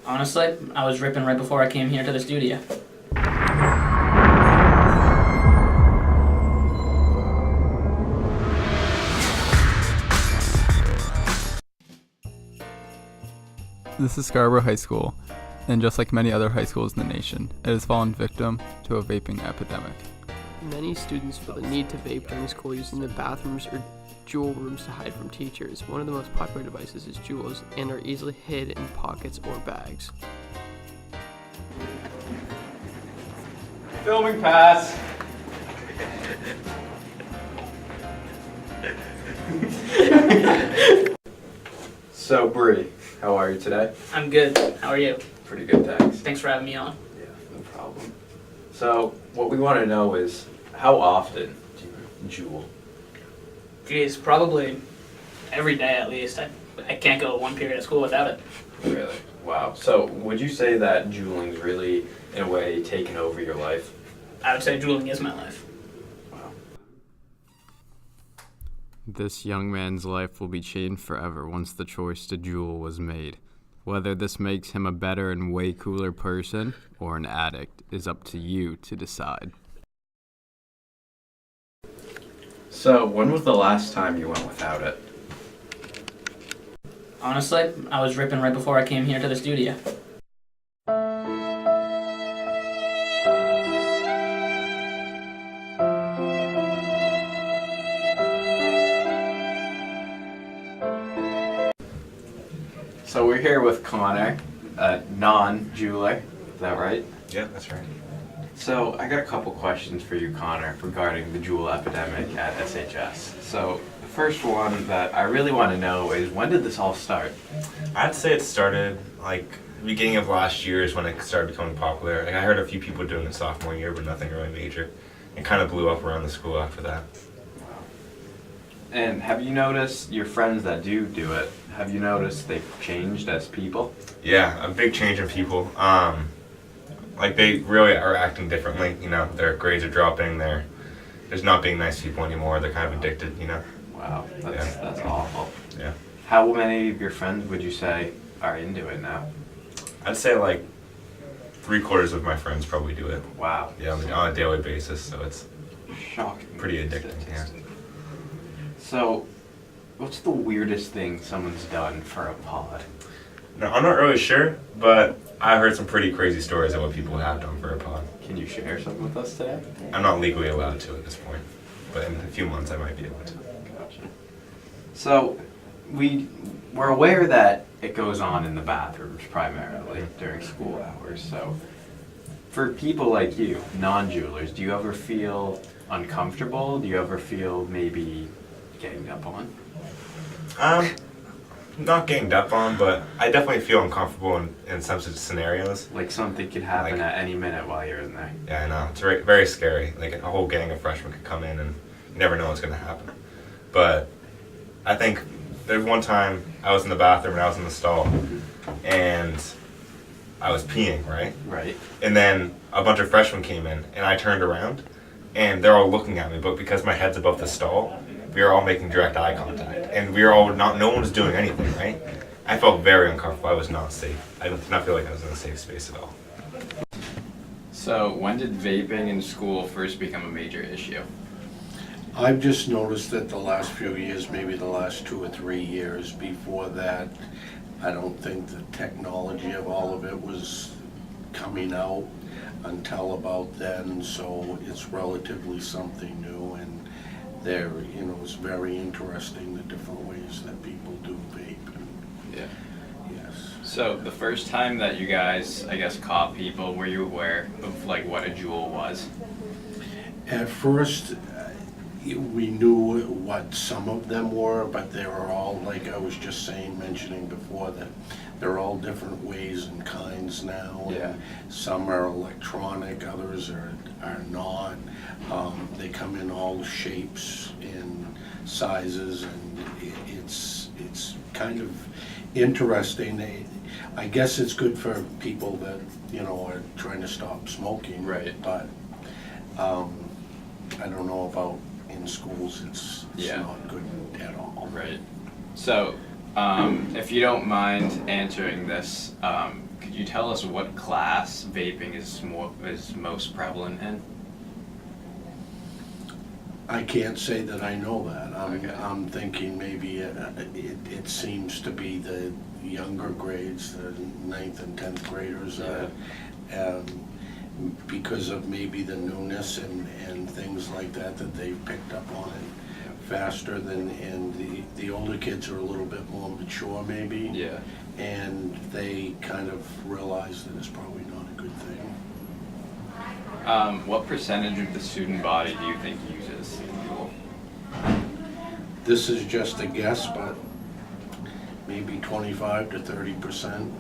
Honestly, I was ripping right before I came here to the studio. This is Scarborough High School, and just like many other high schools in the nation, it has fallen victim to a vaping epidemic. Many students feel the need to vape during school using the bathrooms or JUUL rooms to hide from teachers. One of the most popular devices is JUULs and are easily hid in pockets or bags. Filming pass. So, Bree, how are you today? I'm good. How are you? Pretty good, thanks. Thanks for having me on. Yeah, no problem. So, what we want to know is, how often do you JUUL? Geez, probably every day at least. I can't go one period of school without it. Really? Wow. So, would you say that JUULing's really, in a way, taken over your life? I would say juuling is my life. Wow. This young man's life will be changed forever once the choice to JUUL was made. Whether this makes him a better and way cooler person or an addict is up to you to decide. So, when was the last time you went without it? Honestly, I was ripping right before I came here to the studio. So, we're here with Connor, a non-JUUler. Is that right? Yeah, that's right. So, I got a couple questions for you, Connor, regarding the JUUL epidemic at SHS. So, the first one that I really want to know is, when did this all start? I'd say it started like the beginning of last year is when it started becoming popular. Like I heard a few people doing it sophomore year, but nothing really major. It kind of blew up around the school after that. And have you noticed your friends that do it, have you noticed they've changed as people? Yeah, a big change in people. Like they really are acting differently. You know, their grades are dropping. They're just not being nice people anymore. They're kind of addicted. You know. Wow, that's awful. Yeah. How many of your friends would you say are into it now? I'd say like 3/4 of my friends probably do it. Wow. Yeah, on a daily basis. So it's Shocking. pretty addicting. Yeah. So, what's the weirdest thing someone's done for a pod? No, I'm not really sure, but I heard some pretty crazy stories of what people have done for a pod. Can you share some with us today? I'm not legally allowed to at this point, but in a few months I might be able to. Gotcha. So, we're aware that it goes on in the bathrooms primarily during school hours. So, for people like you, non-JUUlers, do you ever feel uncomfortable? Do you ever feel maybe ganged up on? Not ganged up on, but I definitely feel uncomfortable in some scenarios. Like something could happen Like- at any minute while you're in there. Yeah, I know. It's very, very scary. Like a whole gang of freshmen could come in and you never know what's going to happen. But I think there's one time I was in the bathroom and I was in the stall and I was peeing, right? Right. And then a bunch of freshmen came in and I turned around and they're all looking at me, but because my head's above the stall, we were all making direct eye contact, and we were all no one was doing anything, right? I felt very uncomfortable. I was not safe. I did not feel like I was in a safe space at all. So, when did vaping in school first become a major issue? I've just noticed that the last few years, maybe the last 2 or 3 years. Before that, I don't think the technology of all of it was coming out until about then, so it's relatively something new, and there, it's very interesting the different ways that people do vape. Yeah. Yes. So, the first time that you guys, I guess, caught people, were you aware of, like, what a JUUL was? At first, we knew what some of them were, but they were all, like I was just mentioning before, that they're all different ways and kinds now. Yeah. And some are electronic, others are not. They come in all shapes and sizes, and it's kind of interesting. I guess it's good for people that are trying to stop smoking. Right. But I don't know about in schools. It's Yeah. not good at all. Right. So, If you don't mind answering this, could you tell us what class vaping is most prevalent in? I can't say that I know that. Okay. I'm thinking maybe it seems to be the younger grades, the 9th and 10th graders, because of maybe the newness and things like that they've picked up on it faster than, and the older kids are a little bit more mature maybe. Yeah. And they kind of realize that it's probably not a good thing. What percentage of the student body do you think uses JUUL? This is just a guess, but maybe 25 to 30%.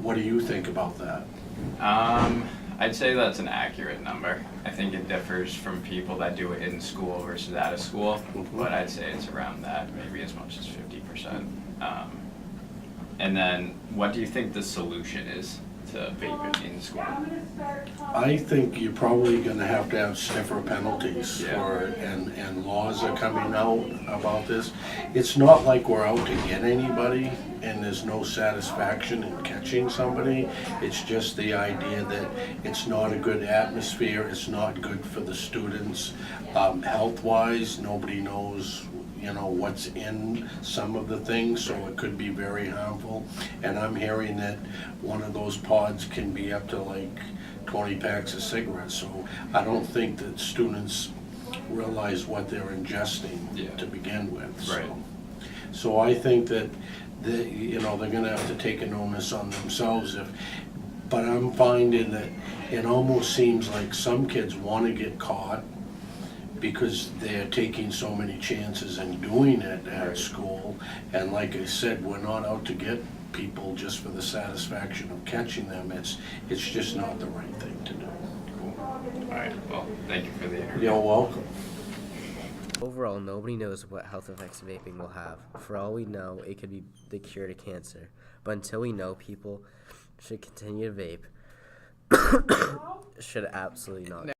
What do you think about that? I'd say that's an accurate number. I think it differs from people that do it in school versus out of school, but I'd say it's around that, maybe as much as 50%. And then, what do you think the solution is to vaping in school? I think you're probably gonna have to have stiffer penalties Yeah. for it, and laws are coming out about this. It's not like we're out to get anybody, and there's no satisfaction in catching somebody. It's just the idea that it's not a good atmosphere, it's not good for the students. Health-wise, nobody knows, what's in some of the things, so it could be very harmful. And I'm hearing that one of those pods can be up to like 20 packs of cigarettes, so I don't think that students realize what they're ingesting to begin with. Right. So I think that they're gonna have to take an onus on themselves but I'm finding that it almost seems like some kids wanna get caught because they're taking so many chances in doing it at school. And like I said, we're not out to get people just for the satisfaction of catching them. It's just not the right thing to do. Cool. All right, well, thank you for the interview. You're welcome. Overall, nobody knows what health effects vaping will have. For all we know, it could be the cure to cancer. But until we know, people should continue to vape. Should absolutely not.